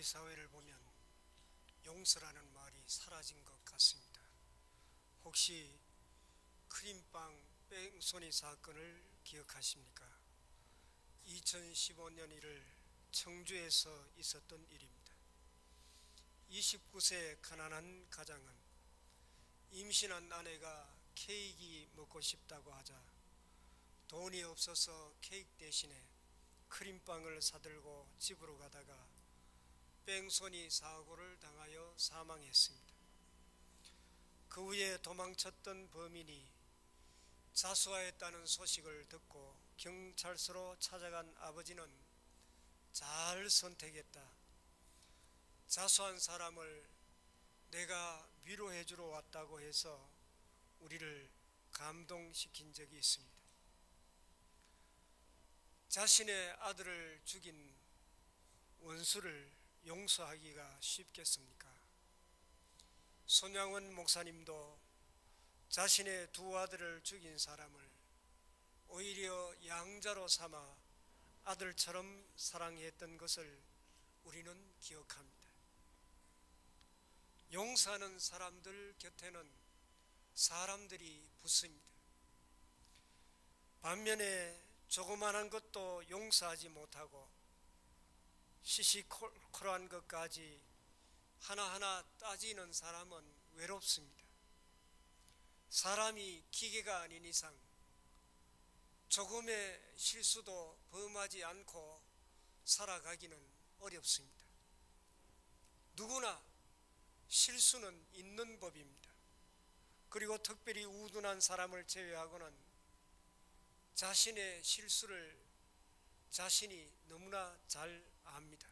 우리 사회를 보면 용서라는 말이 사라진 것 같습니다. 혹시 크림빵 뺑소니 사건을 기억하십니까? 2015년 1월 청주에서 있었던 일입니다. 29세 가난한 가장은 임신한 아내가 케이크 먹고 싶다고 하자 돈이 없어서 케이크 대신에 크림빵을 사들고 집으로 가다가 뺑소니 사고를 당하여 사망했습니다. 그 후에 도망쳤던 범인이 자수하였다는 소식을 듣고 경찰서로 찾아간 아버지는 잘 선택했다. 자수한 사람을 내가 위로해 주러 왔다고 해서 우리를 감동시킨 적이 있습니다. 자신의 아들을 죽인 원수를 용서하기가 쉽겠습니까? 손양원 목사님도 자신의 두 아들을 죽인 사람을 오히려 양자로 삼아 아들처럼 사랑했던 것을 우리는 기억합니다. 용서하는 사람들 곁에는 사람들이 붙습니다. 반면에 조그만한 것도 용서하지 못하고 시시콜콜한 것까지 하나하나 따지는 사람은 외롭습니다. 사람이 기계가 아닌 이상 조금의 실수도 범하지 않고 살아가기는 어렵습니다. 누구나 실수는 있는 법입니다. 그리고 특별히 우둔한 사람을 제외하고는 자신의 실수를 자신이 너무나 잘 압니다.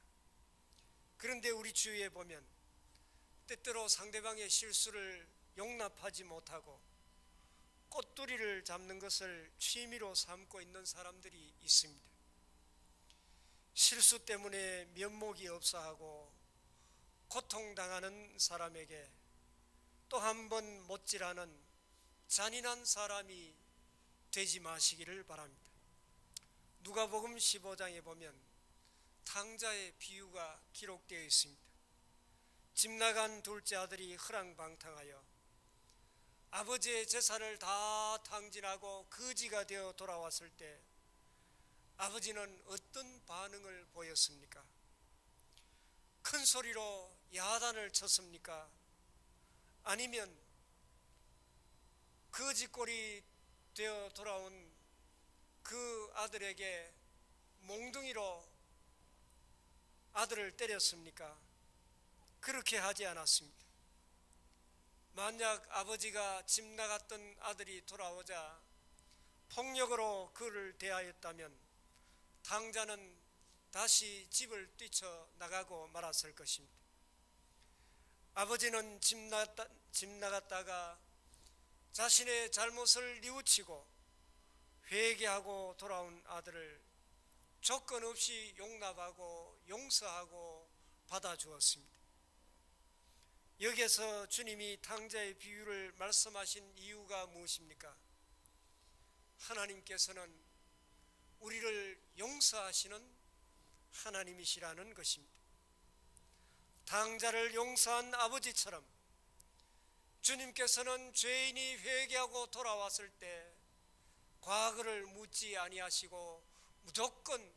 그런데 우리 주위에 보면 때때로 상대방의 실수를 용납하지 못하고 꼬투리를 잡는 것을 취미로 삼고 있는 사람들이 있습니다. 실수 때문에 면목이 없어하고 고통당하는 사람에게 또 한 번 못질하는 잔인한 사람이 되지 마시기를 바랍니다. 누가복음 15장에 보면 탕자의 비유가 기록되어 있습니다. 집 나간 둘째 아들이 허랑방탕하여 아버지의 재산을 다 탕진하고 거지가 되어 돌아왔을 때 아버지는 어떤 반응을 보였습니까? 큰 소리로 야단을 쳤습니까? 아니면 거지꼴이 되어 돌아온 그 아들에게 몽둥이로 아들을 때렸습니까? 그렇게 하지 않았습니다. 만약 아버지가 집 나갔던 아들이 돌아오자 폭력으로 그를 대하였다면 탕자는 다시 집을 뛰쳐나가고 말았을 것입니다. 아버지는 집 나갔다가 자신의 잘못을 뉘우치고 회개하고 돌아온 아들을 조건 없이 용납하고 용서하고 받아주었습니다. 여기에서 주님이 탕자의 비유를 말씀하신 이유가 무엇입니까? 하나님께서는 우리를 용서하시는 하나님이시라는 것입니다. 탕자를 용서한 아버지처럼 주님께서는 죄인이 회개하고 돌아왔을 때 과거를 묻지 아니하시고 무조건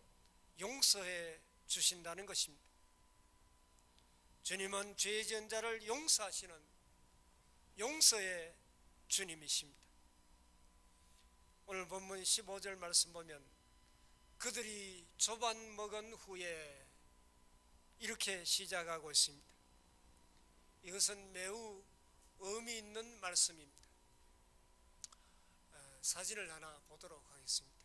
용서해 주신다는 것입니다. 주님은 죄 지은 자를 용서하시는 용서의 주님이십니다. 오늘 본문 15절 말씀 보면 그들이 조반 먹은 후에 이렇게 시작하고 있습니다. 이것은 매우 의미 있는 말씀입니다. 사진을 하나 보도록 하겠습니다.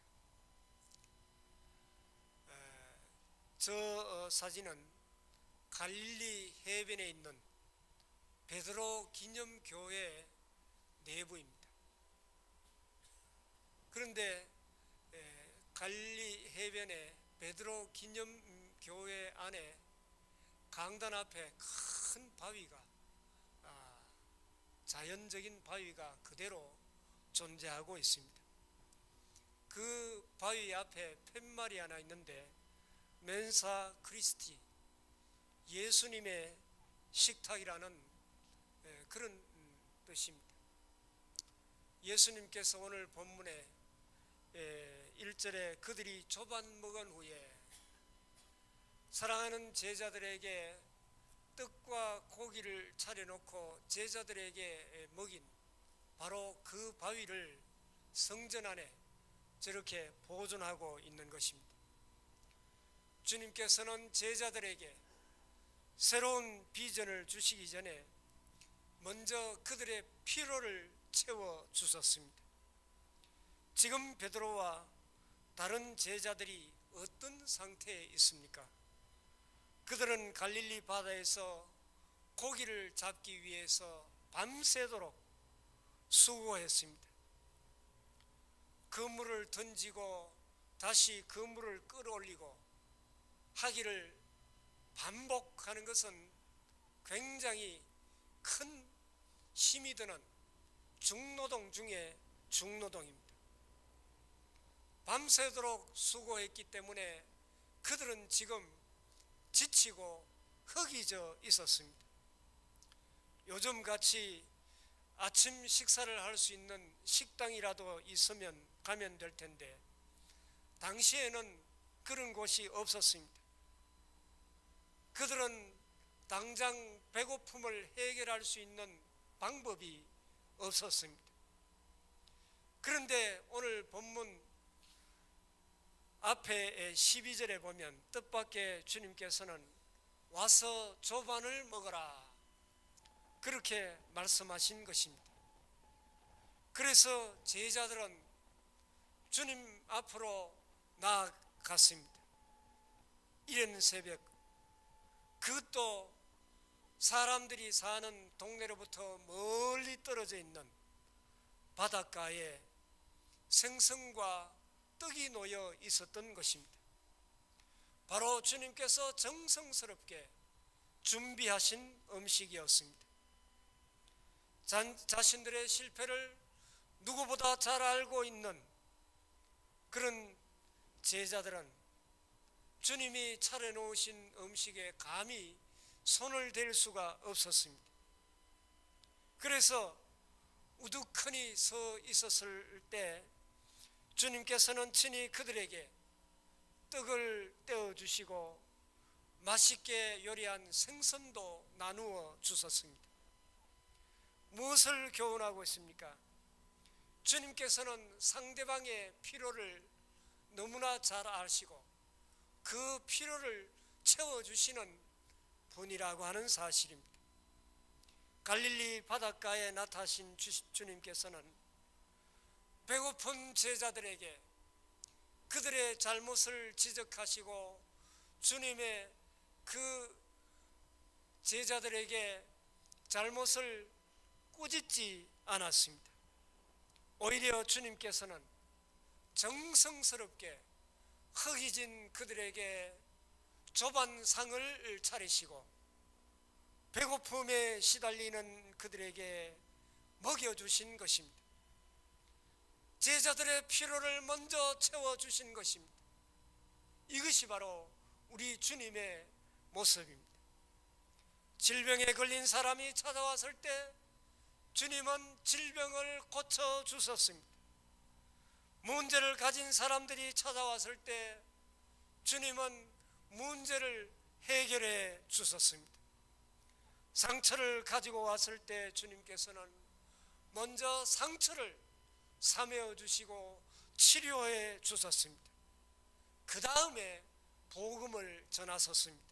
저 사진은 갈릴리 해변에 있는 베드로 기념교회 내부입니다. 그런데 갈릴리 해변에 베드로 기념교회 안에 강단 앞에 큰 바위가 자연적인 바위가 그대로 존재하고 있습니다. 그 바위 앞에 팻말이 하나 있는데 멘사 크리스티, 예수님의 식탁이라는 그런 뜻입니다. 예수님께서 오늘 본문에 1절에 그들이 조반 먹은 후에 사랑하는 제자들에게 떡과 고기를 차려놓고 제자들에게 먹인 바로 그 바위를 성전 안에 저렇게 보존하고 있는 것입니다. 주님께서는 제자들에게 새로운 비전을 주시기 전에 먼저 그들의 피로를 채워 주셨습니다. 지금 베드로와 다른 제자들이 어떤 상태에 있습니까? 그들은 갈릴리 바다에서 고기를 잡기 위해서 밤새도록 수고했습니다. 그물을 던지고 다시 그물을 끌어올리고 하기를 반복하는 것은 굉장히 큰 힘이 드는 중노동 중에 중노동입니다. 밤새도록 수고했기 때문에 그들은 지금 지치고 허기져 있었습니다. 요즘같이 아침 식사를 할 수 있는 식당이라도 있으면 가면 될 텐데 당시에는 그런 곳이 없었습니다. 그들은 당장 배고픔을 해결할 수 있는 방법이 없었습니다. 그런데 오늘 본문 앞에 12절에 보면 뜻밖의 주님께서는 와서 조반을 먹어라 그렇게 말씀하신 것입니다. 그래서 제자들은 주님 앞으로 나아갔습니다. 이른 새벽, 그것도 사람들이 사는 동네로부터 멀리 떨어져 있는 바닷가에 생선과 떡이 놓여 있었던 것입니다. 바로 주님께서 정성스럽게 준비하신 음식이었습니다. 자신들의 실패를 누구보다 잘 알고 있는 그런 제자들은 주님이 차려놓으신 음식에 감히 손을 댈 수가 없었습니다. 그래서 우두커니 서 있었을 때 주님께서는 친히 그들에게 떡을 떼어주시고 맛있게 요리한 생선도 나누어 주셨습니다. 무엇을 교훈하고 있습니까? 주님께서는 상대방의 필요를 너무나 잘 아시고 그 필요를 채워주시는 분이라고 하는 사실입니다. 갈릴리 바닷가에 나타나신 주님께서는 배고픈 제자들에게 그들의 잘못을 지적하시고 주님의 그 제자들에게 잘못을 꾸짖지 않았습니다. 오히려 주님께서는 정성스럽게 허기진 그들에게 조반상을 차리시고 배고픔에 시달리는 그들에게 먹여주신 것입니다. 제자들의 필요를 먼저 채워주신 것입니다. 이것이 바로 우리 주님의 모습입니다. 질병에 걸린 사람이 찾아왔을 때 주님은 질병을 고쳐주셨습니다. 문제를 가진 사람들이 찾아왔을 때 주님은 문제를 해결해 주셨습니다. 상처를 가지고 왔을 때 주님께서는 먼저 상처를 사매어 주시고 치료해 주셨습니다. 그 다음에 복음을 전하셨습니다.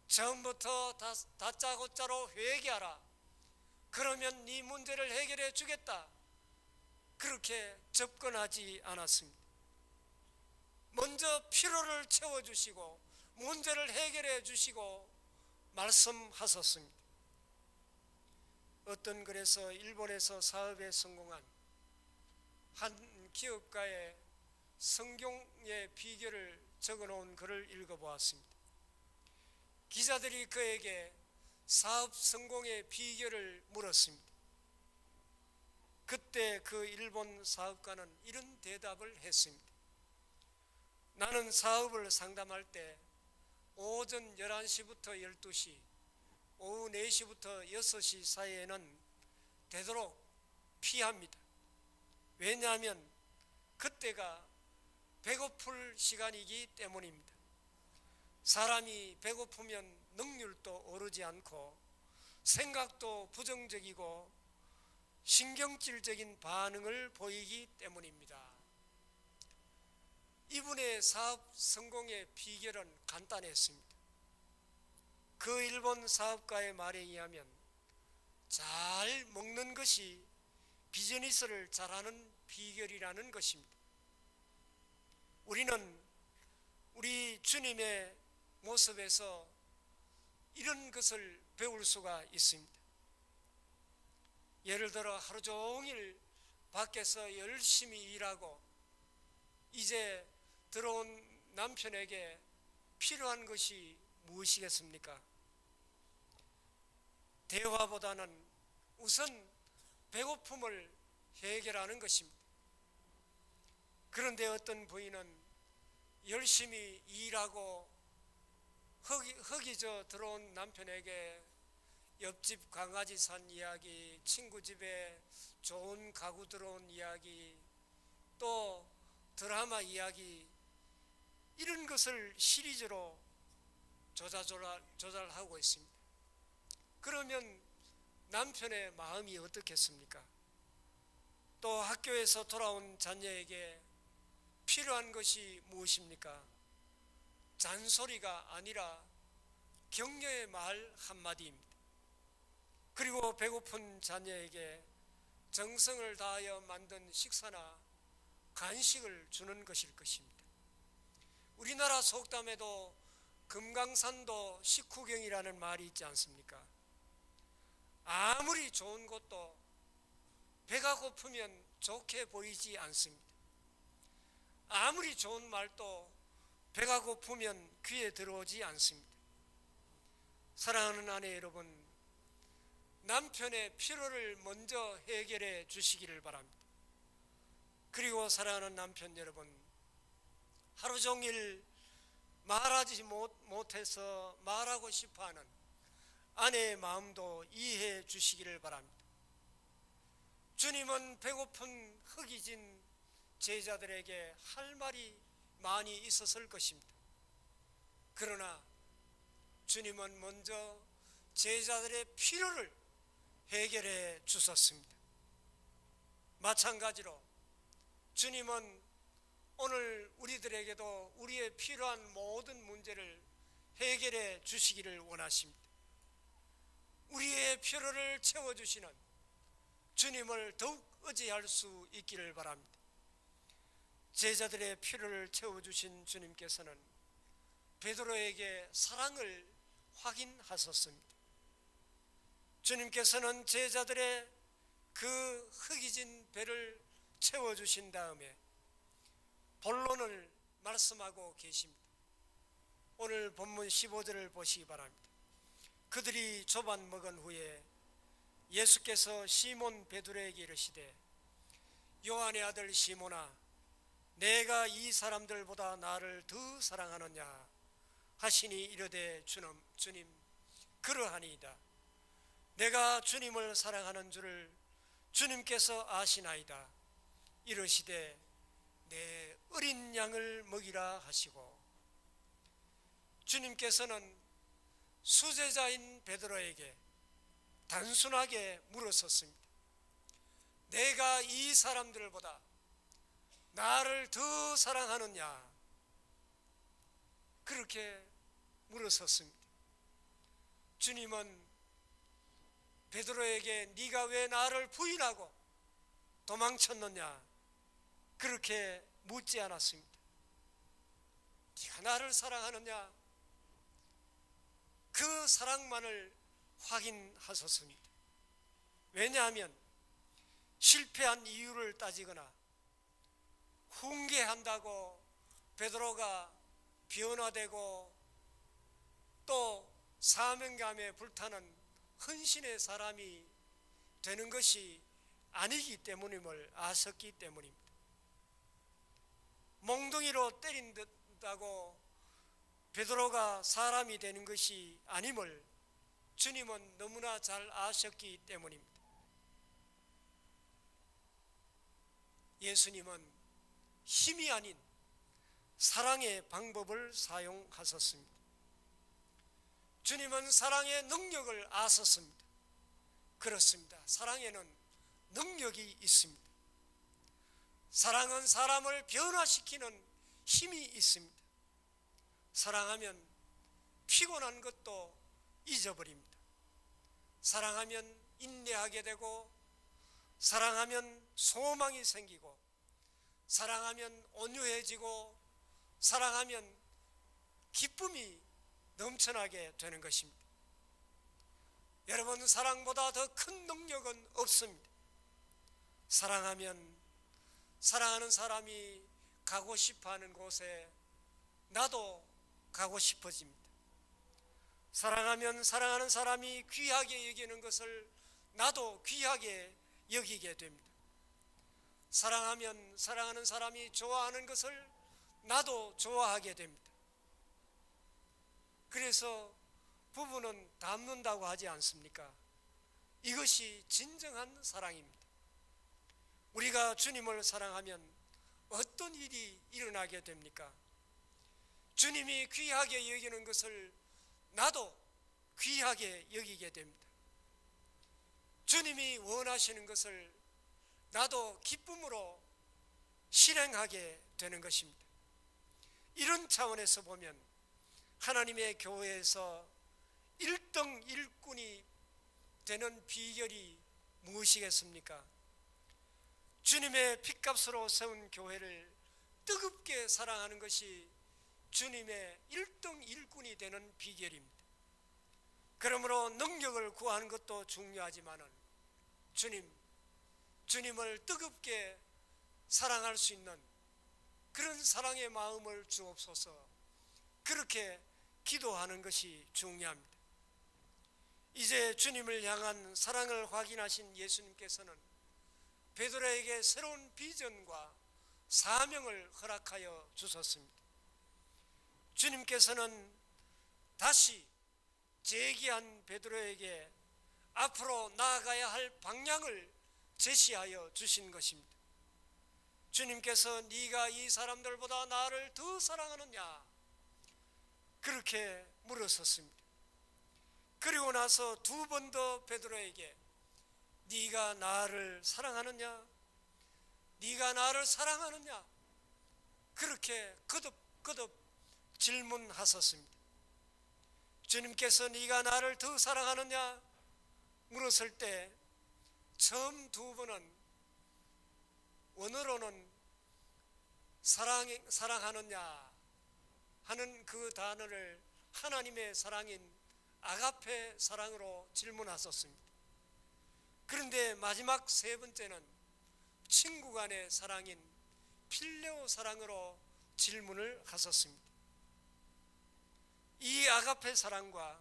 처음부터 다짜고짜로 회개하라. 그러면 네 문제를 해결해 주겠다. 그렇게 접근하지 않았습니다. 먼저 필요를 채워주시고 문제를 해결해 주시고 말씀하셨습니다. 어떤 글에서 일본에서 사업에 성공한 한 기업가의 성공의 비결을 적어놓은 글을 읽어보았습니다. 기자들이 그에게 사업 성공의 비결을 물었습니다. 그때 그 일본 사업가는 이런 대답을 했습니다. 나는 사업을 상담할 때 오전 11시부터 12시, 오후 4시부터 6시 사이에는 되도록 피합니다. 왜냐하면 그때가 배고플 시간이기 때문입니다. 사람이 배고프면 능률도 오르지 않고 생각도 부정적이고 신경질적인 반응을 보이기 때문입니다. 이분의 사업 성공의 비결은 간단했습니다. 그 일본 사업가의 말에 의하면 잘 먹는 것이 비즈니스를 잘하는 비결이라는 것입니다. 우리는 우리 주님의 모습에서 이런 것을 배울 수가 있습니다. 예를 들어 하루 종일 밖에서 열심히 일하고 이제 들어온 남편에게 필요한 것이 무엇이겠습니까? 대화보다는 우선 배고픔을 해결하는 것입니다. 그런데 어떤 부인은 열심히 일하고 허기져 들어온 남편에게 옆집 강아지 산 이야기, 친구 집에 좋은 가구 들어온 이야기, 또 드라마 이야기, 이런 것을 시리즈로 조잘하고 있습니다. 그러면 남편의 마음이 어떻겠습니까? 또 학교에서 돌아온 자녀에게 필요한 것이 무엇입니까? 잔소리가 아니라 격려의 말 한마디입니다. 그리고 배고픈 자녀에게 정성을 다하여 만든 식사나 간식을 주는 것일 것입니다. 우리나라 속담에도 금강산도 식후경이라는 말이 있지 않습니까? 아무리 좋은 것도 배가 고프면 좋게 보이지 않습니다. 아무리 좋은 말도 배가 고프면 귀에 들어오지 않습니다. 사랑하는 아내 여러분, 남편의 필요를 먼저 해결해 주시기를 바랍니다. 그리고 사랑하는 남편 여러분, 하루 종일 말하지 못해서 말하고 싶어하는 아내의 마음도 이해해 주시기를 바랍니다. 주님은 배고픈 허기진 제자들에게 할 말이 많이 있었을 것입니다. 그러나 주님은 먼저 제자들의 필요를 해결해 주셨습니다. 마찬가지로 주님은 오늘 우리들에게도 우리의 필요한 모든 문제를 해결해 주시기를 원하십니다. 우리의 필요를 채워주시는 주님을 더욱 의지할 수 있기를 바랍니다. 제자들의 필요를 채워주신 주님께서는 베드로에게 사랑을 확인하셨습니다. 주님께서는 제자들의 그 허기진 배를 채워주신 다음에 본론을 말씀하고 계십니다. 오늘 본문 15절을 보시기 바랍니다. 그들이 조반 먹은 후에 예수께서 시몬 베드로에게 이르시되 요한의 아들 시몬아, 내가 이 사람들보다 나를 더 사랑하느냐 하시니 이르되 주님 그러하니이다. 내가 주님을 사랑하는 줄을 주님께서 아시나이다. 이르시되 내 어린 양을 먹이라 하시고, 주님께서는 수제자인 베드로에게 단순하게 물었었습니다. 내가 이 사람들보다 나를 더 사랑하느냐? 그렇게 물었었습니다. 주님은 베드로에게 네가 왜 나를 부인하고 도망쳤느냐? 그렇게 묻지 않았습니다. 네가 나를 사랑하느냐? 그 사랑만을 확인하셨습니다. 왜냐하면 실패한 이유를 따지거나 훈계한다고 베드로가 변화되고 또 사명감에 불타는 헌신의 사람이 되는 것이 아니기 때문임을 아셨기 때문입니다. 몽둥이로 때린다고 베드로가 사람이 되는 것이 아님을 주님은 너무나 잘 아셨기 때문입니다. 예수님은 힘이 아닌 사랑의 방법을 사용하셨습니다. 주님은 사랑의 능력을 아셨습니다. 그렇습니다. 사랑에는 능력이 있습니다. 사랑은 사람을 변화시키는 힘이 있습니다. 사랑하면 피곤한 것도 잊어버립니다. 사랑하면 인내하게 되고, 사랑하면 소망이 생기고, 사랑하면 온유해지고, 사랑하면 기쁨이 넘쳐나게 되는 것입니다. 여러분, 사랑보다 더 큰 능력은 없습니다. 사랑하면 사랑하는 사람이 가고 싶어하는 곳에 나도 가고 싶어집니다. 사랑하면 사랑하는 사람이 귀하게 여기는 것을 나도 귀하게 여기게 됩니다. 사랑하면 사랑하는 사람이 좋아하는 것을 나도 좋아하게 됩니다. 그래서 부부는 닮는다고 하지 않습니까? 이것이 진정한 사랑입니다. 우리가 주님을 사랑하면 어떤 일이 일어나게 됩니까? 주님이 귀하게 여기는 것을 나도 귀하게 여기게 됩니다. 주님이 원하시는 것을 나도 기쁨으로 실행하게 되는 것입니다. 이런 차원에서 보면 하나님의 교회에서 1등 1군이 되는 비결이 무엇이겠습니까? 주님의 핏값으로 세운 교회를 뜨겁게 사랑하는 것이 주님의 1등 1군이 되는 비결입니다. 그러므로 능력을 구하는 것도 중요하지만은 주님을 뜨겁게 사랑할 수 있는 그런 사랑의 마음을 주옵소서. 그렇게 기도하는 것이 중요합니다. 이제 주님을 향한 사랑을 확인하신 예수님께서는 베드로에게 새로운 비전과 사명을 허락하여 주셨습니다. 주님께서는 다시 재기한 베드로에게 앞으로 나아가야 할 방향을 제시하여 주신 것입니다. 주님께서 네가 이 사람들보다 나를 더 사랑하느냐? 그렇게 물으셨습니다. 그리고 나서 두 번 더 베드로에게 네가 나를 사랑하느냐? 네가 나를 사랑하느냐? 그렇게 거듭 질문하셨습니다. 주님께서 네가 나를 더 사랑하느냐? 물었을 때 처음 두 번은 원어로는 사랑하느냐 하는 그 단어를 하나님의 사랑인 아가페 사랑으로 질문하셨습니다. 그런데 마지막 세 번째는 친구 간의 사랑인 필레오 사랑으로 질문을 하셨습니다. 이 아가페 사랑과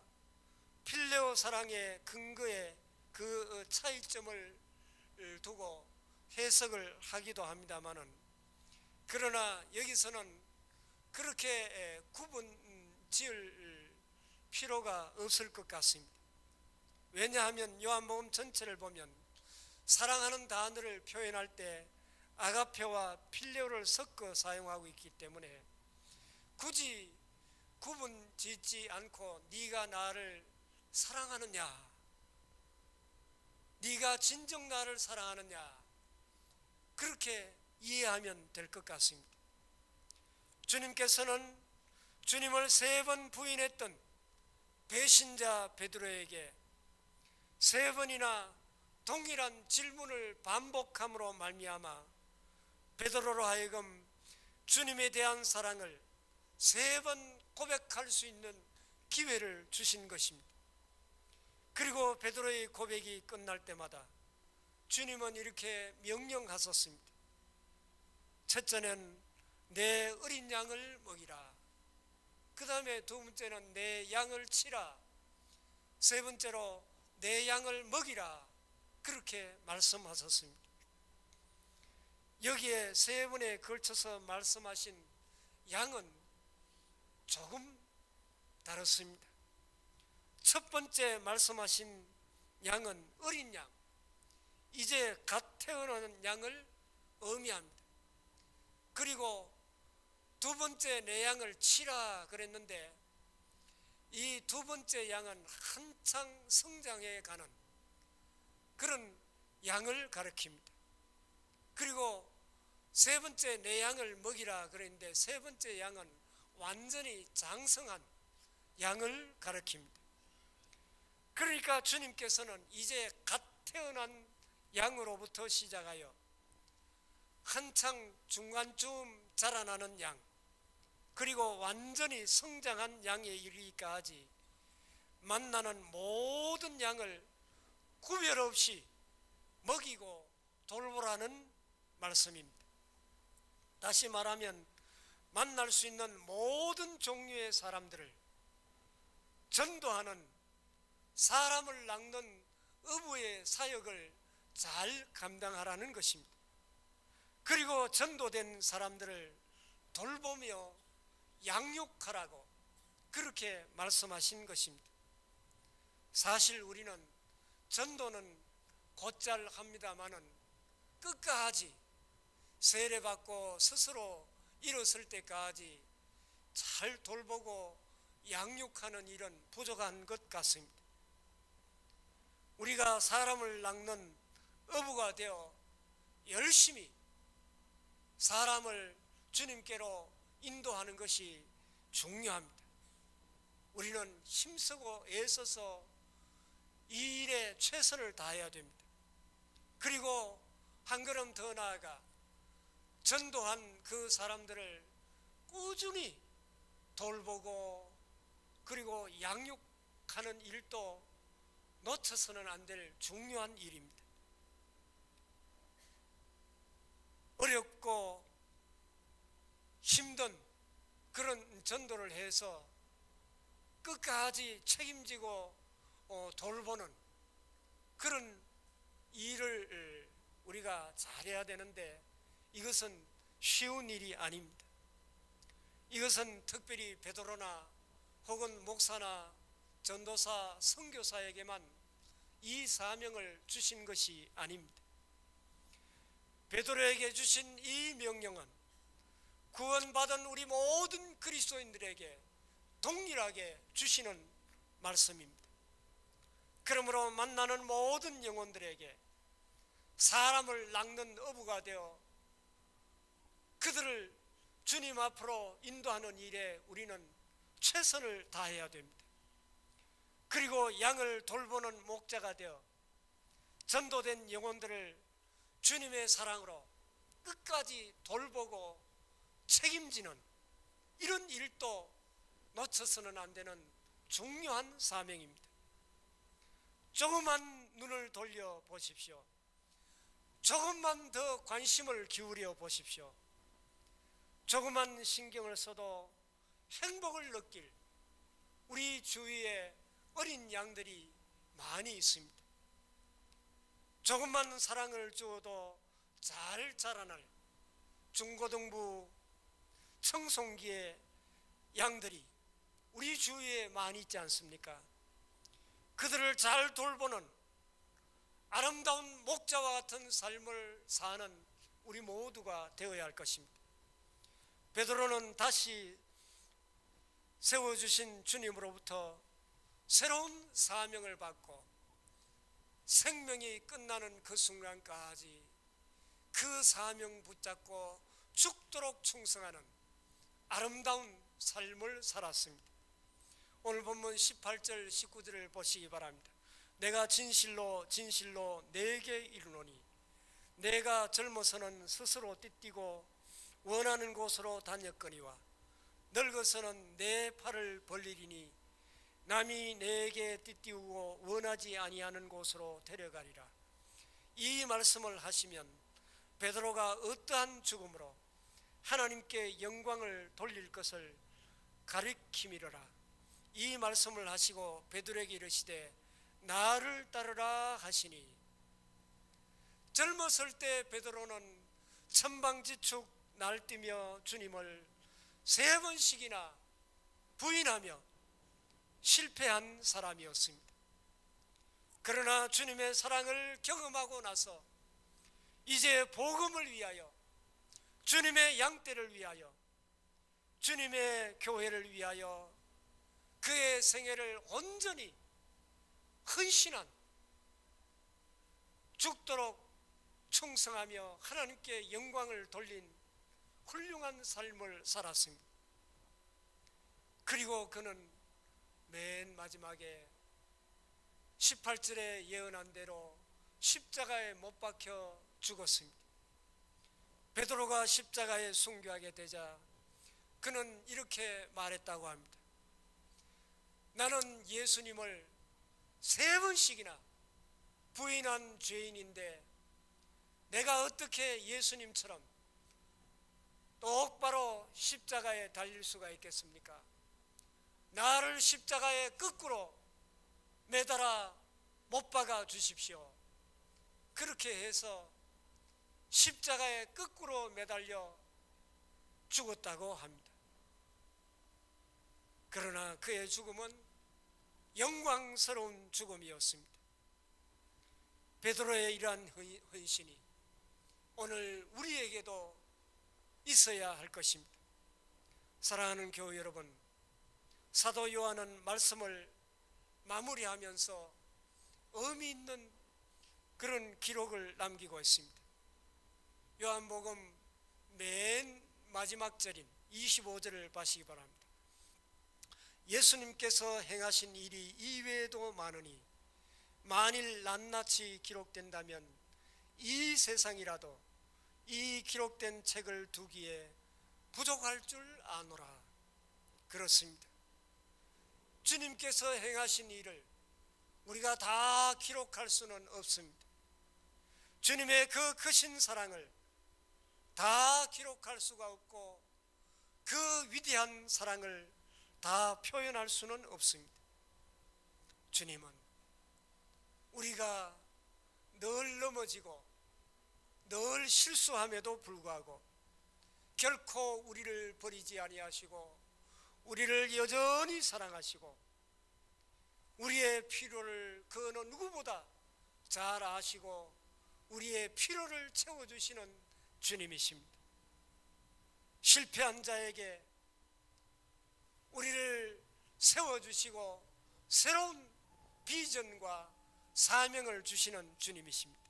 필레오 사랑의 근거에 그 차이점을 두고 해석을 하기도 합니다마는, 그러나 여기서는 그렇게 구분 지을 필요가 없을 것 같습니다. 왜냐하면 요한복음 전체를 보면 사랑하는 단어를 표현할 때 아가페와 필레오를 섞어 사용하고 있기 때문에 굳이 구분 짓지 않고 네가 나를 사랑하느냐, 네가 진정 나를 사랑하느냐, 그렇게 이해하면 될 것 같습니다. 주님께서는 주님을 세 번 부인했던 배신자 베드로에게 세 번이나 동일한 질문을 반복함으로 말미암아 베드로로 하여금 주님에 대한 사랑을 세 번 고백할 수 있는 기회를 주신 것입니다. 그리고 베드로의 고백이 끝날 때마다 주님은 이렇게 명령하셨습니다. 첫째는 내 어린 양을 먹이라. 그 다음에 두 번째는 내 양을 치라. 세 번째로 내 양을 먹이라. 그렇게 말씀하셨습니다. 여기에 세 번에 걸쳐서 말씀하신 양은 조금 다르습니다. 첫 번째 말씀하신 양은 어린 양, 이제 갓 태어나는 양을 의미합니다. 그리고 두 번째 내 양을 치라 그랬는데, 이 두 번째 양은 한창 성장해 가는 그런 양을 가리킵니다. 그리고 세 번째 내 양을 먹이라 그랬는데, 세 번째 양은 완전히 장성한 양을 가리킵니다. 그러니까 주님께서는 이제 갓 태어난 양으로부터 시작하여 한창 중간쯤 자라나는 양, 그리고 완전히 성장한 양에 이르기까지 만나는 모든 양을 구별 없이 먹이고 돌보라는 말씀입니다. 다시 말하면 만날 수 있는 모든 종류의 사람들을 전도하는, 사람을 낚는 어부의 사역을 잘 감당하라는 것입니다. 그리고 전도된 사람들을 돌보며 양육하라고 그렇게 말씀하신 것입니다. 사실 우리는 전도는 곧잘 합니다마는 끝까지 세례받고 스스로 일어설 때까지 잘 돌보고 양육하는 일은 부족한 것 같습니다. 우리가 사람을 낚는 어부가 되어 열심히 사람을 주님께로 인도하는 것이 중요합니다. 우리는 힘쓰고 애써서 이 일에 최선을 다해야 됩니다. 그리고 한 걸음 더 나아가 전도한 그 사람들을 꾸준히 돌보고 그리고 양육하는 일도 놓쳐서는 안 될 중요한 일입니다. 어렵고 힘든 그런 전도를 해서 끝까지 책임지고 돌보는 그런 일을 우리가 잘해야 되는데, 이것은 쉬운 일이 아닙니다. 이것은 특별히 베드로나 혹은 목사나 전도사, 선교사에게만 이 사명을 주신 것이 아닙니다. 베드로에게 주신 이 명령은 구원받은 우리 모든 그리스도인들에게 동일하게 주시는 말씀입니다. 그러므로 만나는 모든 영혼들에게 사람을 낚는 어부가 되어 그들을 주님 앞으로 인도하는 일에 우리는 최선을 다해야 됩니다. 그리고 양을 돌보는 목자가 되어 전도된 영혼들을 주님의 사랑으로 끝까지 돌보고 책임지는 이런 일도 놓쳐서는 안 되는 중요한 사명입니다. 조금만 눈을 돌려 보십시오. 조금만 더 관심을 기울여 보십시오. 조금만 신경을 써도 행복을 느낄 우리 주위에 어린 양들이 많이 있습니다. 조금만 사랑을 주어도 잘 자라날 중고등부 청송기의 양들이 우리 주위에 많이 있지 않습니까? 그들을 잘 돌보는 아름다운 목자와 같은 삶을 사는 우리 모두가 되어야 할 것입니다. 베드로는 다시 세워주신 주님으로부터 새로운 사명을 받고 생명이 끝나는 그 순간까지 그 사명 붙잡고 죽도록 충성하는 아름다운 삶을 살았습니다. 오늘 본문 18절 19절을 보시기 바랍니다. 내가 진실로 진실로 내게 이르노니 내가 젊어서는 스스로 띠띠고 원하는 곳으로 다녔거니와 늙어서는 내 팔을 벌리리니 남이 내게 띠띠우고 원하지 아니하는 곳으로 데려가리라. 이 말씀을 하시면 베드로가 어떠한 죽음으로 하나님께 영광을 돌릴 것을 가리킴이로라. 이 말씀을 하시고 베드로에게 이르시되 나를 따르라 하시니, 젊었을 때 베드로는 천방지축 날뛰며 주님을 3번씩이나 부인하며 실패한 사람이었습니다. 그러나 주님의 사랑을 경험하고 나서 이제 복음을 위하여, 주님의 양떼를 위하여, 주님의 교회를 위하여 그의 생애를 온전히 헌신한, 죽도록 충성하며 하나님께 영광을 돌린 훌륭한 삶을 살았습니다. 그리고 그는 맨 마지막에 18절에 예언한 대로 십자가에 못 박혀 죽었습니다. 베드로가 십자가에 순교하게 되자 그는 이렇게 말했다고 합니다. 나는 예수님을 3번씩이나 부인한 죄인인데 내가 어떻게 예수님처럼 똑바로 십자가에 달릴 수가 있겠습니까? 나를 십자가에 거꾸로 매달아 못 박아 주십시오. 그렇게 해서 십자가에 거꾸로 매달려 죽었다고 합니다. 그러나 그의 죽음은 영광스러운 죽음이었습니다. 베드로의 이러한 헌신이 오늘 우리에게도 있어야 할 것입니다. 사랑하는 교회 여러분, 사도 요한은 말씀을 마무리하면서 의미 있는 그런 기록을 남기고 있습니다. 요한복음 맨 마지막 절인 25절을 보시기 바랍니다. 예수님께서 행하신 일이 이외에도 많으니 만일 낱낱이 기록된다면 이 세상이라도 이 기록된 책을 두기에 부족할 줄 아노라. 그렇습니다. 주님께서 행하신 일을 우리가 다 기록할 수는 없습니다. 주님의 그 크신 사랑을 다 기록할 수가 없고 그 위대한 사랑을 다 표현할 수는 없습니다. 주님은 우리가 늘 넘어지고 늘 실수함에도 불구하고 결코 우리를 버리지 아니하시고 우리를 여전히 사랑하시고 우리의 필요를 그 어느 누구보다 잘 아시고 우리의 필요를 채워주시는 주님이십니다. 실패한 자에게 우리를 세워주시고 새로운 비전과 사명을 주시는 주님이십니다.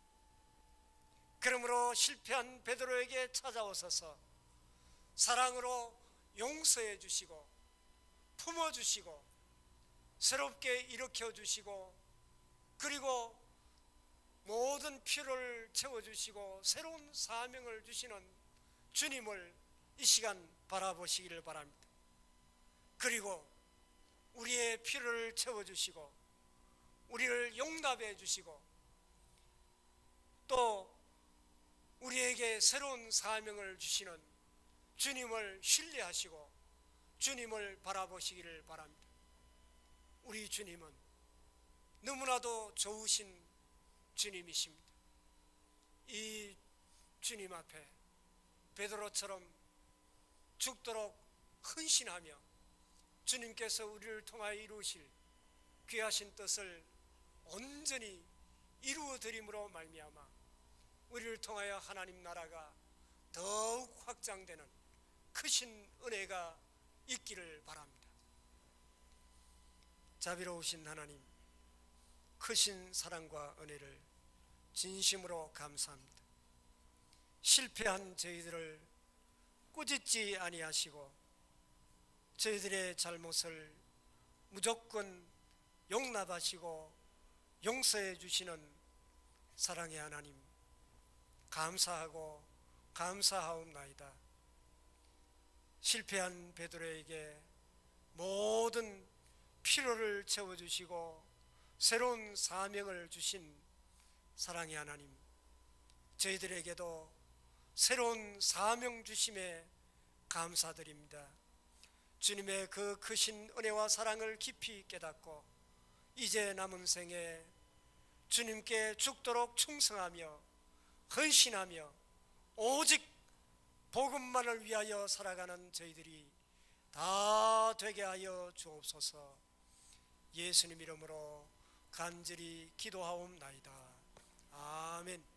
그러므로 실패한 베드로에게 찾아오셔서 사랑으로 용서해 주시고 품어주시고 새롭게 일으켜 주시고 그리고 모든 필요를 채워주시고 새로운 사명을 주시는 주님을 이 시간 바라보시기를 바랍니다. 그리고 우리의 필요를 채워주시고 우리를 용납해 주시고 또 우리에게 새로운 사명을 주시는 주님을 신뢰하시고 주님을 바라보시기를 바랍니다. 우리 주님은 너무나도 좋으신 주님이십니다. 이 주님 앞에 베드로처럼 죽도록 헌신하며 주님께서 우리를 통하여 이루실 귀하신 뜻을 온전히 이루어드림으로 말미암아 우리를 통하여 하나님 나라가 더욱 확장되는 크신 은혜가 있기를 바랍니다. 자비로우신 하나님, 크신 사랑과 은혜를 진심으로 감사합니다. 실패한 저희들을 꾸짖지 아니하시고 저희들의 잘못을 무조건 용납하시고 용서해 주시는 사랑의 하나님, 감사하고 감사하옵나이다. 실패한 베드로에게 모든 필요를 채워주시고 새로운 사명을 주신 사랑의 하나님, 저희들에게도 새로운 사명 주심에 감사드립니다. 주님의 그 크신 은혜와 사랑을 깊이 깨닫고 이제 남은 생에 주님께 죽도록 충성하며 헌신하며 오직 복음만을 위하여 살아가는 저희들이 다 되게 하여 주옵소서. 예수님 이름으로 간절히 기도하옵나이다. 아멘.